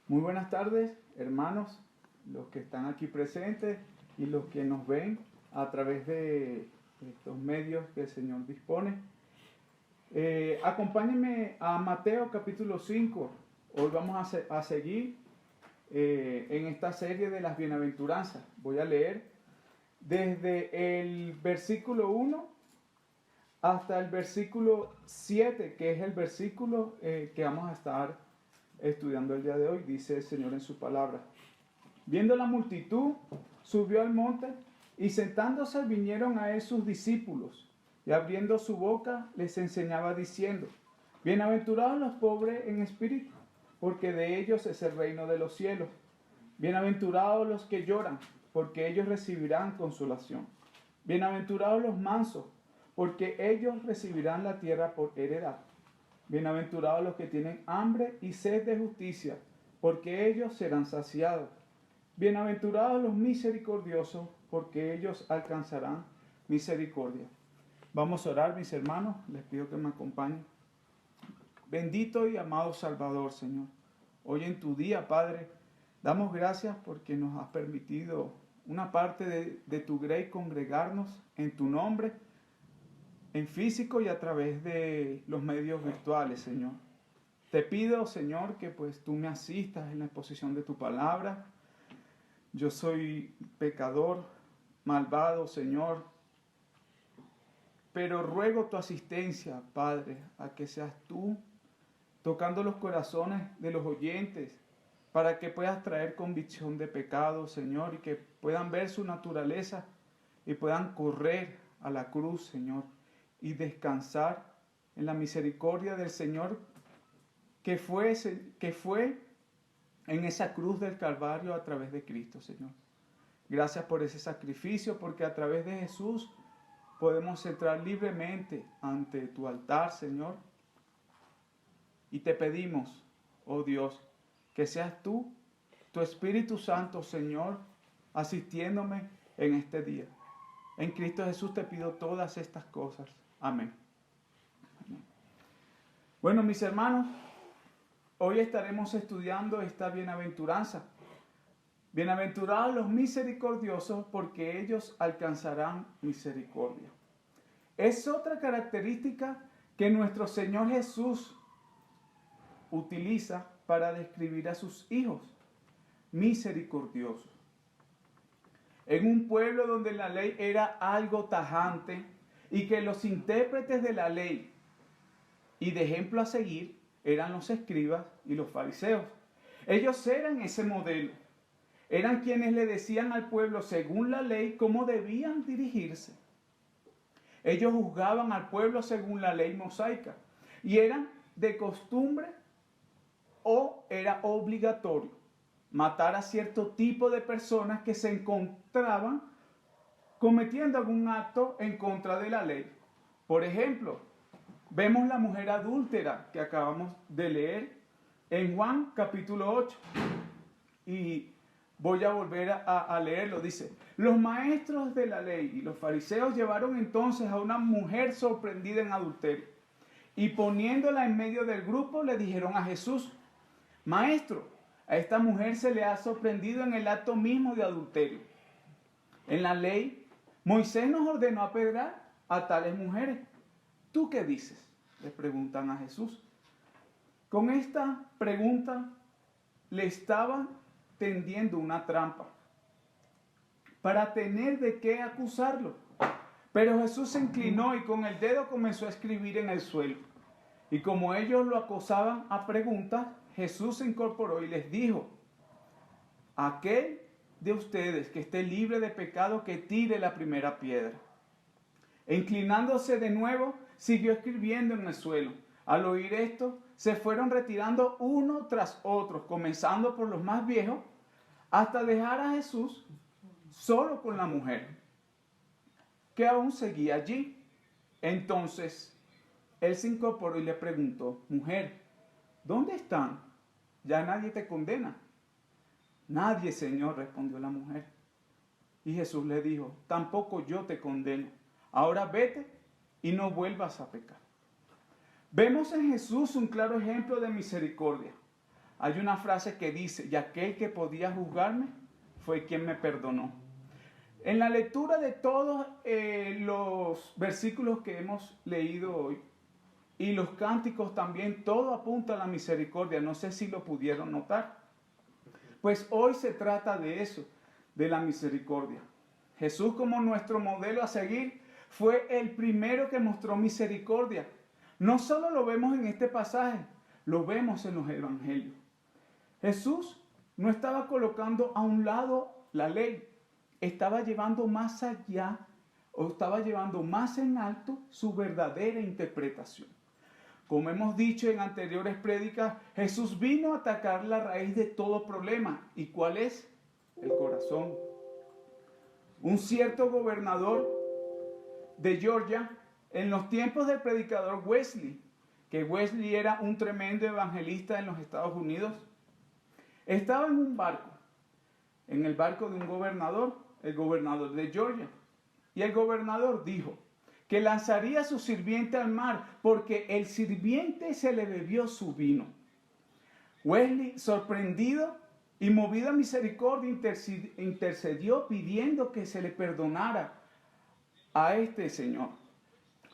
Muy buenas tardes, hermanos, los que están aquí presentes y los que nos ven a través de estos medios que el Señor dispone. Acompáñenme a Mateo capítulo 5. Hoy vamos a seguir en esta serie de las bienaventuranzas. Voy a leer desde el versículo 1 hasta el versículo 7, que es el versículo que vamos a estar estudiando el día de hoy. Dice el Señor en su palabra: viendo la multitud, subió al monte, y sentándose vinieron a él sus discípulos, y abriendo su boca les enseñaba diciendo: bienaventurados los pobres en espíritu, porque de ellos es el reino de los cielos. Bienaventurados los que lloran, porque ellos recibirán consolación. Bienaventurados los mansos, porque ellos recibirán la tierra por heredad. Bienaventurados los que tienen hambre y sed de justicia, porque ellos serán saciados. Bienaventurados los misericordiosos, porque ellos alcanzarán misericordia. Vamos a orar, mis hermanos. Les pido que me acompañen. Bendito y amado Salvador, Señor, hoy en tu día, Padre, damos gracias porque nos has permitido una parte de tu grey congregarnos en tu nombre, en físico y a través de los medios virtuales, Señor. Te pido, Señor, que pues tú me asistas en la exposición de tu palabra. Yo soy pecador, malvado, Señor, pero ruego tu asistencia, Padre, a que seas tú tocando los corazones de los oyentes, para que puedas traer convicción de pecado, Señor, y que puedan ver su naturaleza y puedan correr a la cruz, Señor, y descansar en la misericordia del Señor que fue en esa cruz del Calvario a través de Cristo, Señor. Gracias por ese sacrificio, porque a través de Jesús podemos entrar libremente ante tu altar, Señor. Y te pedimos, oh Dios, que seas tú, tu Espíritu Santo, Señor, asistiéndome en este día. En Cristo Jesús te pido todas estas cosas. Amén. Bueno, mis hermanos, hoy estaremos estudiando esta bienaventuranza. Bienaventurados los misericordiosos, porque ellos alcanzarán misericordia. Es otra característica que nuestro Señor Jesús utiliza para describir a sus hijos, misericordiosos. En un pueblo donde la ley era algo tajante y que los intérpretes de la ley y de ejemplo a seguir eran los escribas y los fariseos. Ellos eran ese modelo. Eran quienes le decían al pueblo según la ley cómo debían dirigirse. Ellos juzgaban al pueblo según la ley mosaica y eran de costumbre o era obligatorio matar a cierto tipo de personas que se encontraban cometiendo algún acto en contra de la ley. Por ejemplo, vemos la mujer adúltera que acabamos de leer en Juan capítulo 8. Y voy a volver a leerlo. Dice: los maestros de la ley y los fariseos llevaron entonces a una mujer sorprendida en adulterio, y poniéndola en medio del grupo le dijeron a Jesús: Maestro, a esta mujer se le ha sorprendido en el acto mismo de adulterio. En la ley, Moisés nos ordenó apedrear a tales mujeres. ¿Tú qué dices?, le preguntan a Jesús. Con esta pregunta le estaban tendiendo una trampa para tener de qué acusarlo. Pero Jesús se inclinó y con el dedo comenzó a escribir en el suelo. Y como ellos lo acosaban a preguntas, Jesús se incorporó y les dijo: aquel de ustedes que esté libre de pecado, que tire la primera piedra. E inclinándose de nuevo, siguió escribiendo en el suelo. Al oír esto, se fueron retirando uno tras otro, comenzando por los más viejos, hasta dejar a Jesús solo con la mujer, que aún seguía allí. Entonces él se incorporó y le preguntó: mujer, ¿dónde están? Ya nadie te condena. Nadie, Señor, respondió la mujer. Y Jesús le dijo: tampoco yo te condeno. Ahora vete y no vuelvas a pecar. Vemos en Jesús un claro ejemplo de misericordia. hay una frase que dice, y aquel que podía juzgarme fue quien me perdonó. En la lectura de todos los versículos que hemos leído hoy, y los cánticos también, todo apunta a la misericordia. No sé si lo pudieron notar. Pues hoy se trata de eso, de la misericordia. Jesús, como nuestro modelo a seguir, fue el primero que mostró misericordia. No solo lo vemos en este pasaje, lo vemos en los evangelios. Jesús no estaba colocando a un lado la ley, estaba llevando más allá o estaba llevando más en alto su verdadera interpretación. Como hemos dicho en anteriores prédicas, Jesús vino a atacar la raíz de todo problema. ¿Y cuál es? El corazón. Un cierto gobernador de Georgia, en los tiempos del predicador Wesley, que Wesley era un tremendo evangelista en los Estados Unidos, estaba en un barco, en el barco de un gobernador, el gobernador de Georgia. Y el gobernador dijo que lanzaría a su sirviente al mar porque el sirviente se le bebió su vino. Wesley, sorprendido y movido a misericordia, intercedió pidiendo que se le perdonara a este señor.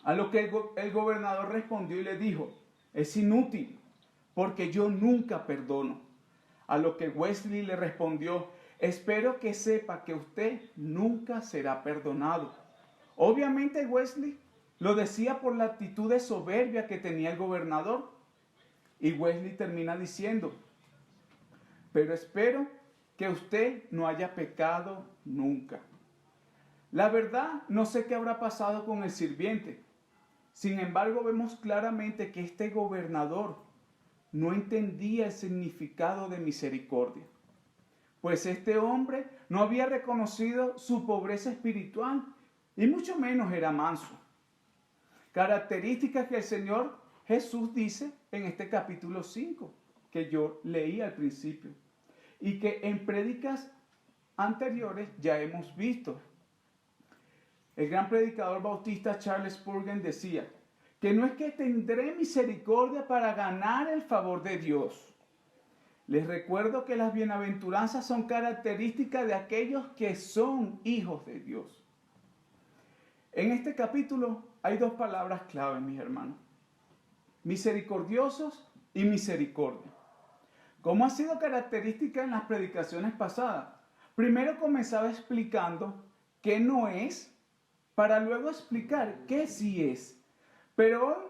A lo que el gobernador respondió y le dijo, es inútil, porque yo nunca perdono. A lo que Wesley le respondió, espero que sepa que usted nunca será perdonado. Obviamente Wesley lo decía por la actitud de soberbia que tenía el gobernador. Y Wesley termina diciendo, pero espero que usted no haya pecado nunca. La verdad, no sé qué habrá pasado con el sirviente. Sin embargo, vemos claramente que este gobernador no entendía el significado de misericordia. Pues este hombre no había reconocido su pobreza espiritual y mucho menos era manso. Características que el Señor Jesús dice en este capítulo 5, que yo leí al principio, y que en prédicas anteriores ya hemos visto. El gran predicador bautista Charles Spurgeon decía que no es que tendré misericordia para ganar el favor de Dios. Les recuerdo que las bienaventuranzas son características de aquellos que son hijos de Dios. En este capítulo hay dos palabras clave, mis hermanos. Misericordiosos y misericordia. Como ha sido característica en las predicaciones pasadas, primero comenzaba explicando qué no es, para luego explicar qué sí es. Pero hoy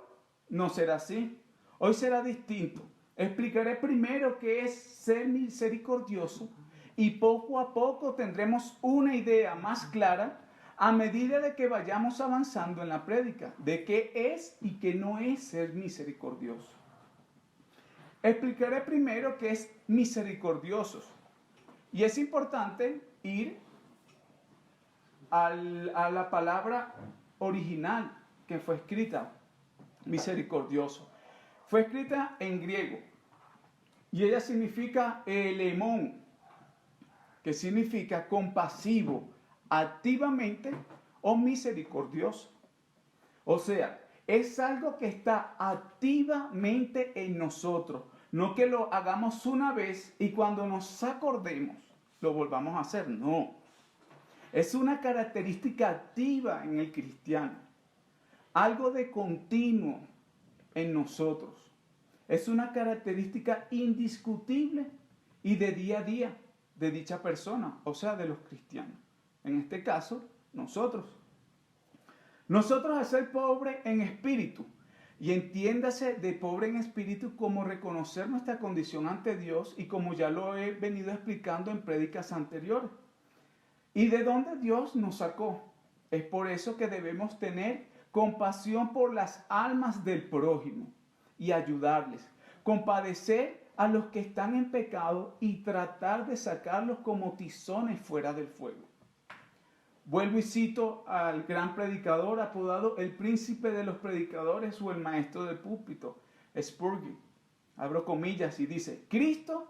no será así. Hoy será distinto. Explicaré primero qué es ser misericordioso y poco a poco tendremos una idea más clara a medida de que vayamos avanzando en la prédica, de qué es y qué no es ser misericordioso. Explicaré primero qué es misericordiosos. Y es importante ir a la palabra original que fue escrita, misericordioso. Fue escrita en griego y ella significa elemón, que significa compasivo, activamente o misericordioso. O sea, es algo que está activamente en nosotros, no que lo hagamos una vez y cuando nos acordemos lo volvamos a hacer, no. Es una característica activa en el cristiano, algo de continuo en nosotros. Es una característica indiscutible y de día a día de dicha persona, o sea, de los cristianos. En este caso, nosotros. Nosotros al ser pobre en espíritu, y entiéndase de pobre en espíritu como reconocer nuestra condición ante Dios y como ya lo he venido explicando en prédicas anteriores. ¿Y de dónde Dios nos sacó? Es por eso que debemos tener compasión por las almas del prójimo y ayudarles, compadecer a los que están en pecado y tratar de sacarlos como tizones fuera del fuego. Vuelvo y cito al gran predicador apodado el príncipe de los predicadores o el maestro del púlpito, Spurgeon. Abro comillas y dice, Cristo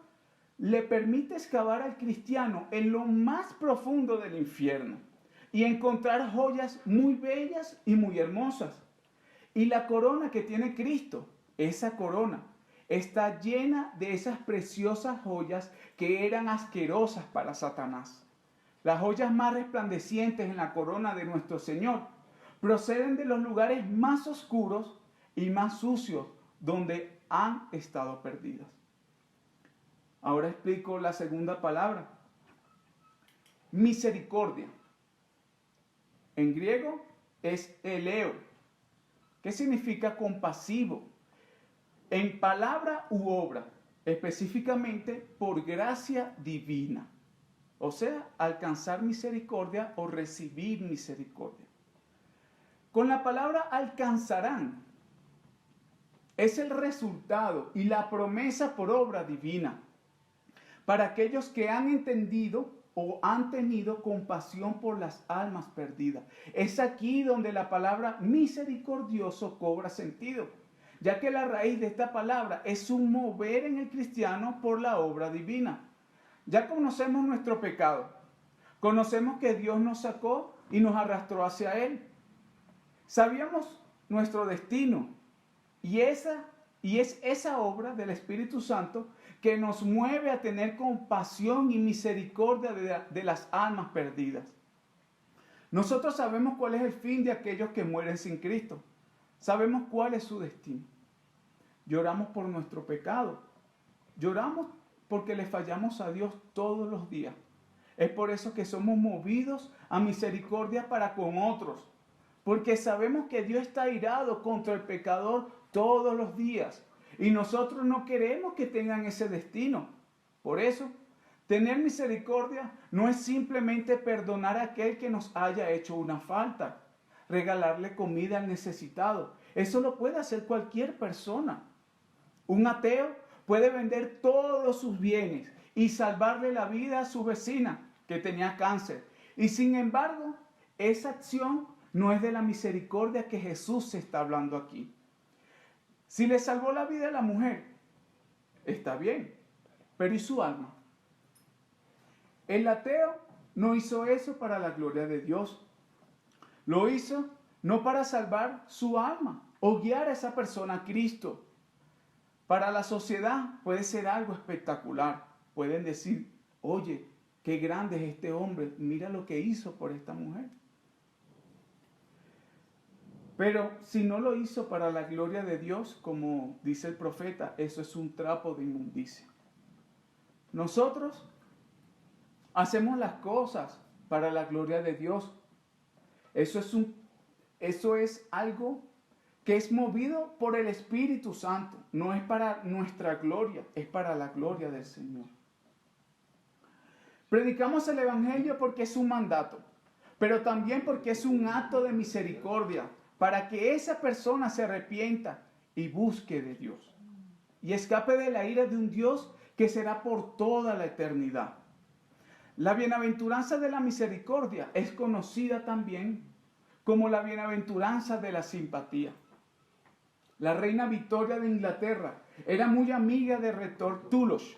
le permite excavar al cristiano en lo más profundo del infierno y encontrar joyas muy bellas y muy hermosas. Y la corona que tiene Cristo, esa corona, está llena de esas preciosas joyas que eran asquerosas para Satanás. Las joyas más resplandecientes en la corona de nuestro Señor proceden de los lugares más oscuros y más sucios donde han estado perdidas. Ahora explico la segunda palabra. Misericordia. En griego es eleo, que significa compasivo, en palabra u obra, específicamente por gracia divina. O sea, alcanzar misericordia o recibir misericordia. Con la palabra alcanzarán es el resultado y la promesa por obra divina para aquellos que han entendido o han tenido compasión por las almas perdidas. Es aquí donde la palabra misericordioso cobra sentido, ya que la raíz de esta palabra es un mover en el cristiano por la obra divina. Ya conocemos nuestro pecado, conocemos que Dios nos sacó y nos arrastró hacia Él. Sabíamos nuestro destino y es esa obra del Espíritu Santo que nos mueve a tener compasión y misericordia de las almas perdidas. Nosotros sabemos cuál es el fin de aquellos que mueren sin Cristo. Sabemos cuál es su destino. Lloramos por nuestro pecado. Lloramos porque le fallamos a Dios todos los días. Es por eso que somos movidos a misericordia para con otros. Porque sabemos que Dios está airado contra el pecador todos los días. Y nosotros no queremos que tengan ese destino. Por eso, tener misericordia no es simplemente perdonar a aquel que nos haya hecho una falta, regalarle comida al necesitado. Eso lo puede hacer cualquier persona. Un ateo puede vender todos sus bienes y salvarle la vida a su vecina que tenía cáncer. Y sin embargo, esa acción no es de la misericordia que Jesús se está hablando aquí. Si le salvó la vida a la mujer, está bien, pero ¿y su alma? El ateo no hizo eso para la gloria de Dios. Lo hizo no para salvar su alma o guiar a esa persona a Cristo. Para la sociedad puede ser algo espectacular. Pueden decir, oye, qué grande es este hombre, mira lo que hizo por esta mujer. Pero si no lo hizo para la gloria de Dios, como dice el profeta, eso es un trapo de inmundicia. Nosotros hacemos las cosas para la gloria de Dios. Eso es algo que es movido por el Espíritu Santo. No es para nuestra gloria, es para la gloria del Señor. Predicamos el Evangelio porque es un mandato, pero también porque es un acto de misericordia para que esa persona se arrepienta y busque de Dios y escape de la ira de un Dios que será por toda la eternidad. La bienaventuranza de la misericordia es conocida también como la bienaventuranza de la simpatía. La reina Victoria de Inglaterra era muy amiga del rector Toulouse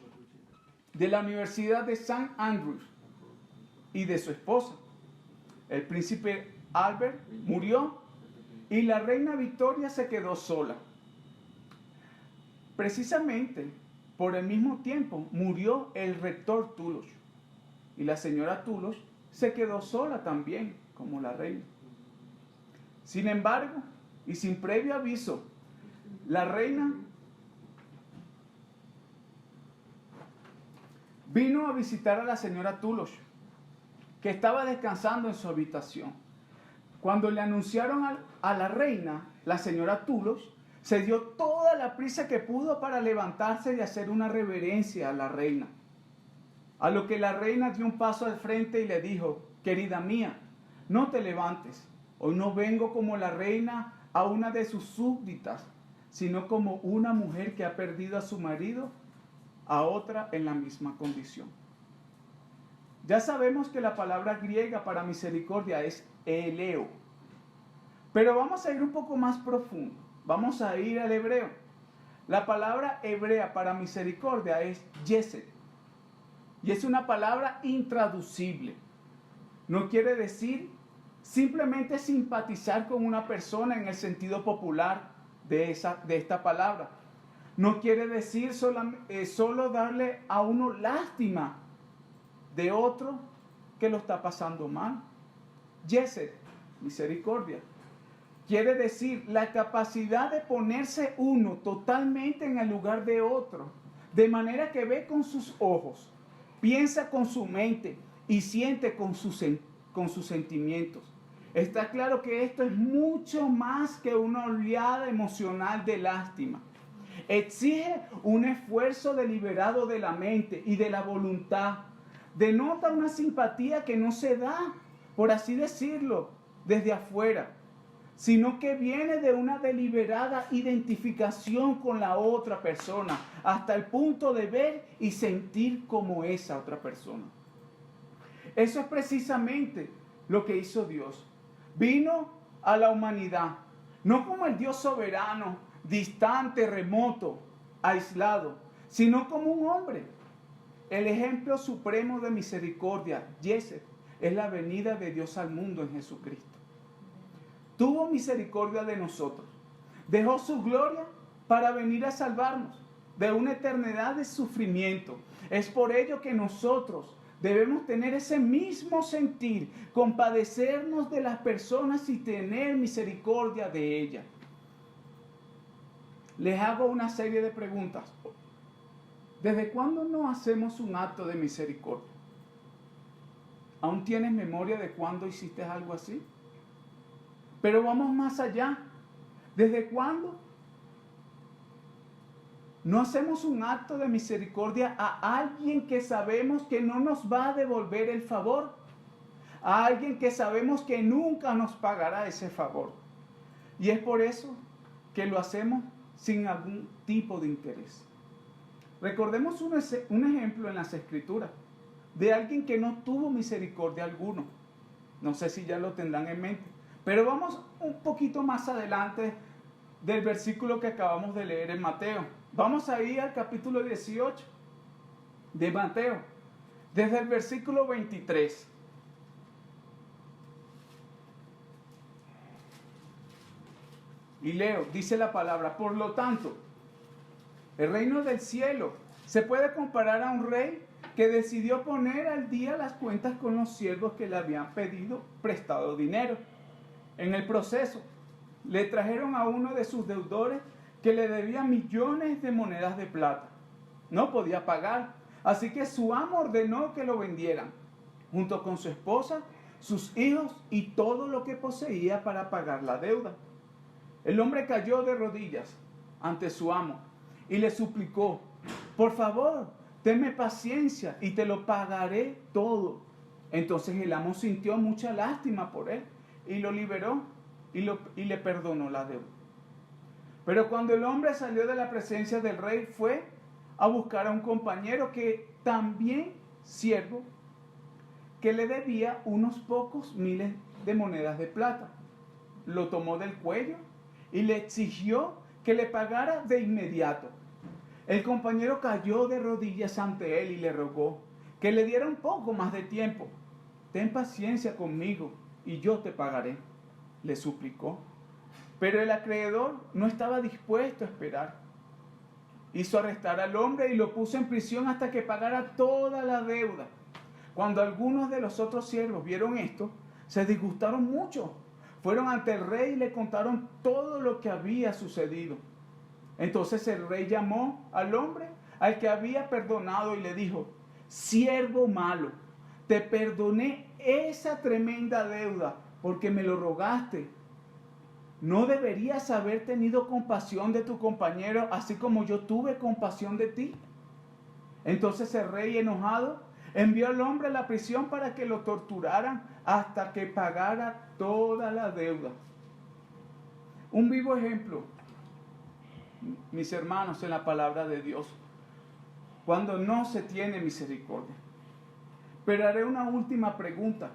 de la Universidad de St. Andrews y de su esposa. El príncipe Albert murió y la reina Victoria se quedó sola. Precisamente por el mismo tiempo murió el rector Toulouse y la señora Toulouse se quedó sola también como la reina. Sin embargo, y sin previo aviso, la reina vino a visitar a la señora Toulouse, que estaba descansando en su habitación. Cuando le anunciaron a la reina, la señora Toulouse se dio toda la prisa que pudo para levantarse y hacer una reverencia a la reina. A lo que la reina dio un paso al frente y le dijo, querida mía, no te levantes. Hoy no vengo como la reina a una de sus súbditas, sino como una mujer que ha perdido a su marido, a otra en la misma condición. Ya sabemos que la palabra griega para misericordia es eleo. Pero vamos a ir un poco más profundo. Vamos a ir al hebreo. La palabra hebrea para misericordia es yesed. Y es una palabra intraducible. No quiere decir simplemente simpatizar con una persona en el sentido popular de esta palabra. no quiere decir solo darle a uno lástima de otro que lo está pasando mal. Yesed, misericordia, quiere decir la capacidad de ponerse uno totalmente en el lugar de otro, de manera que ve con sus ojos, piensa con su mente y siente con sus sentimientos. Está claro que esto es mucho más que una oleada emocional de lástima. Exige un esfuerzo deliberado de la mente y de la voluntad. Denota una simpatía que no se da, por así decirlo, desde afuera, sino que viene de una deliberada identificación con la otra persona, hasta el punto de ver y sentir como esa otra persona. Eso es precisamente lo que hizo Dios. Vino a la humanidad, no como el Dios soberano, distante, remoto, aislado, sino como un hombre. El ejemplo supremo de misericordia, Yesed, es la venida de Dios al mundo en Jesucristo. Tuvo misericordia de nosotros. Dejó su gloria para venir a salvarnos de una eternidad de sufrimiento. Es por ello que nosotros debemos tener ese mismo sentir, compadecernos de las personas y tener misericordia de ellas. Les hago una serie de preguntas. ¿Desde cuándo no hacemos un acto de misericordia? ¿Aún tienes memoria de cuándo hiciste algo así? Pero vamos más allá. ¿Desde cuándo no hacemos un acto de misericordia a alguien que sabemos que no nos va a devolver el favor? A alguien que sabemos que nunca nos pagará ese favor. Y es por eso que lo hacemos sin algún tipo de interés. Recordemos un ejemplo en las Escrituras de alguien que no tuvo misericordia alguno. No sé si ya lo tendrán en mente. Pero vamos un poquito más adelante del versículo que acabamos de leer en Mateo. Vamos a ir al capítulo 18 de Mateo, desde el versículo 23. Y leo, dice la palabra: por lo tanto, el reino del cielo se puede comparar a un rey que decidió poner al día las cuentas con los siervos que le habían pedido prestado dinero. En el proceso, le trajeron a uno de sus deudores que le debía millones de monedas de plata. No podía pagar, así que su amo ordenó que lo vendieran, junto con su esposa, sus hijos y todo lo que poseía para pagar la deuda. El hombre cayó de rodillas ante su amo y le suplicó: por favor, tenme paciencia y te lo pagaré todo. Entonces el amo sintió mucha lástima por él y lo liberó y le perdonó la deuda. Pero cuando el hombre salió de la presencia del rey, fue a buscar a un compañero que también siervo, que le debía unos pocos miles de monedas de plata. Lo tomó del cuello y le exigió que le pagara de inmediato. El compañero cayó de rodillas ante él y le rogó que le diera un poco más de tiempo. Ten paciencia conmigo y yo te pagaré, le suplicó. Pero el acreedor no estaba dispuesto a esperar. Hizo arrestar al hombre y lo puso en prisión hasta que pagara toda la deuda. Cuando algunos de los otros siervos vieron esto, se disgustaron mucho. Fueron ante el rey y le contaron todo lo que había sucedido. Entonces el rey llamó al hombre al que había perdonado y le dijo: siervo malo, te perdoné esa tremenda deuda porque me lo rogaste. ¿No deberías haber tenido compasión de tu compañero así como yo tuve compasión de ti? Entonces el rey, enojado, envió al hombre a la prisión para que lo torturaran hasta que pagara toda la deuda. Un vivo ejemplo, mis hermanos, en la palabra de Dios, cuando no se tiene misericordia. Pero haré una última pregunta.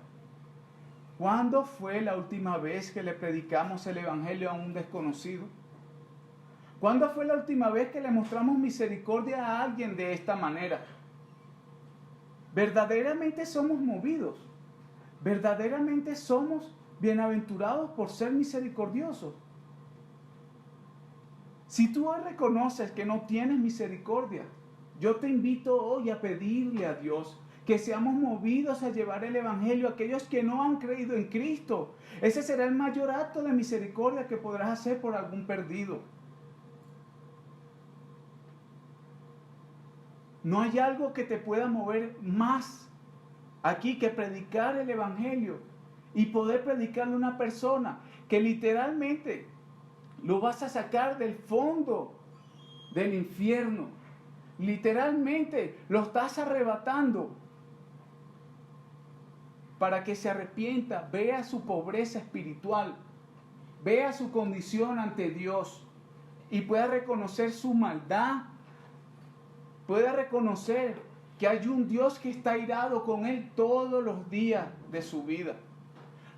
¿Cuándo fue la última vez que le predicamos el evangelio a un desconocido? ¿Cuándo fue la última vez que le mostramos misericordia a alguien de esta manera? Verdaderamente somos movidos. Verdaderamente somos bienaventurados por ser misericordiosos. Si tú hoy reconoces que no tienes misericordia, yo te invito hoy a pedirle a Dios que seamos movidos a llevar el Evangelio a aquellos que no han creído en Cristo. Ese será el mayor acto de misericordia que podrás hacer por algún perdido. No hay algo que te pueda mover más aquí que predicar el Evangelio y poder predicarle a una persona que literalmente lo vas a sacar del fondo del infierno. Literalmente lo estás arrebatando para que se arrepienta, vea su pobreza espiritual, vea su condición ante Dios y pueda reconocer su maldad, pueda reconocer que hay un Dios que está airado con él todos los días de su vida.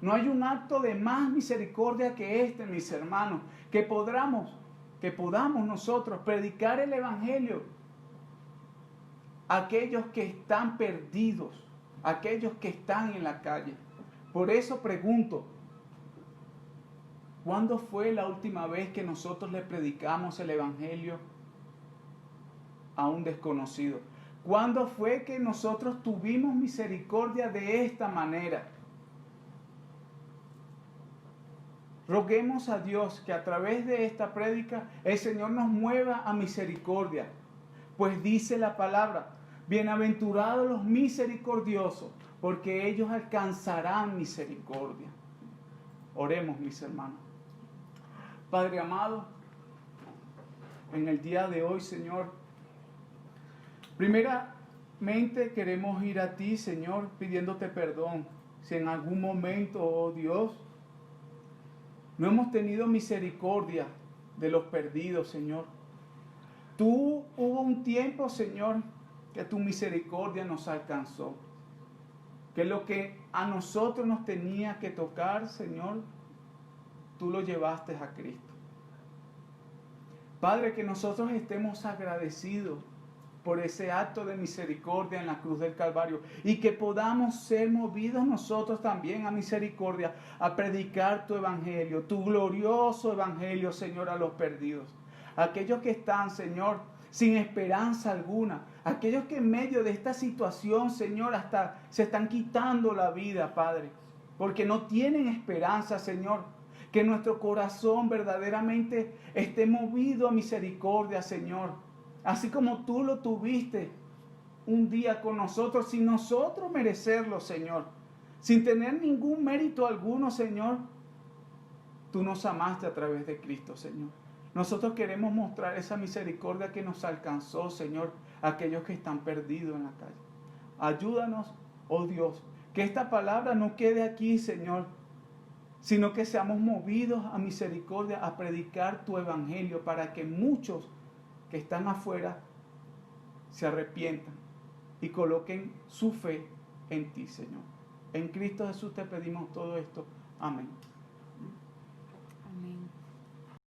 No hay un acto de más misericordia que este, mis hermanos, que podamos nosotros predicar el Evangelio a aquellos que están perdidos, a aquellos que están en la calle. Por eso pregunto, ¿cuándo fue la última vez que nosotros le predicamos el Evangelio a un desconocido? ¿Cuándo fue que nosotros tuvimos misericordia de esta manera? Roguemos a Dios que a través de esta prédica el Señor nos mueva a misericordia. Pues dice la palabra, bienaventurados los misericordiosos, porque ellos alcanzarán misericordia. Oremos, mis hermanos. Padre amado, en el día de hoy, Señor, primeramente queremos ir a ti, Señor, pidiéndote perdón. Si en algún momento, oh Dios, no hemos tenido misericordia de los perdidos, Señor. Hubo un tiempo, Señor, que tu misericordia nos alcanzó. Que lo que a nosotros nos tenía que tocar, Señor, tú lo llevaste a Cristo. Padre, que nosotros estemos agradecidos por ese acto de misericordia en la cruz del Calvario y que podamos ser movidos nosotros también a misericordia, a predicar tu evangelio, tu glorioso evangelio, Señor, a los perdidos. Aquellos que están, Señor, sin esperanza alguna, aquellos que en medio de esta situación, Señor, hasta se están quitando la vida, Padre, porque no tienen esperanza, Señor. Que nuestro corazón verdaderamente esté movido a misericordia, Señor. Así como tú lo tuviste un día con nosotros, sin nosotros merecerlo, Señor. Sin tener ningún mérito alguno, Señor. Tú nos amaste a través de Cristo, Señor. Nosotros queremos mostrar esa misericordia que nos alcanzó, Señor, a aquellos que están perdidos en la calle. Ayúdanos, oh Dios, que esta palabra no quede aquí, Señor, sino que seamos movidos a misericordia, a predicar tu evangelio para que muchos que están afuera se arrepientan y coloquen su fe en ti, Señor. En Cristo Jesús te pedimos todo esto. Amén. Amén.